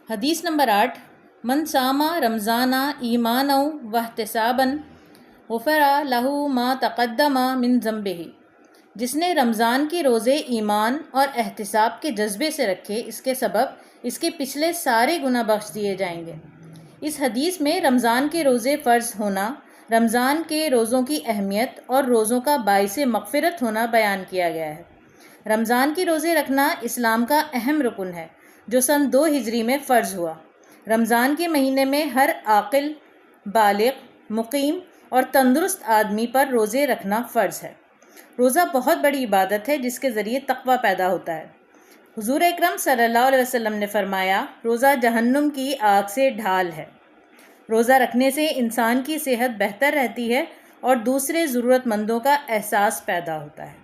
हदीस नंबर 8, मन सामा रमज़ाना ईमानौ वहतिसाबन गुफ़िरा लहू मा तक़द्दमा मिन ज़ंबिही। जिसने रमज़ान के रोज़े ईमान और एहतिसाब के जज्बे से रखे, इसके सबब इसके पिछले सारे गुनाह बख्श दिए जाएंगे। इस हदीस में रमज़ान के रोज़े फ़र्ज़ होना, रमज़ान के रोज़ों की अहमियत और रोज़ों का बाइसे मग़फ़िरत होना बयान किया गया है। रमज़ान के रोज़े रखना इस्लाम का अहम रुकन है, जो सन 2 हिजरी में फ़र्ज़ हुआ। रमज़ान के महीने में हर आक़िल, बालिग़, मुक़ीम और तंदुरुस्त आदमी पर रोज़े रखना फ़र्ज़ है। रोज़ा बहुत बड़ी इबादत है, जिसके ज़रिए तक़वा पैदा होता है। हुज़ूर अकरम सल्लल्लाहु अलैहि वसल्लम ने फ़रमाया, रोज़ा जहन्नुम की आग से ढाल है। रोज़ा रखने से इंसान की सेहत बेहतर रहती है और दूसरे ज़रूरतमंदों का एहसास पैदा होता है।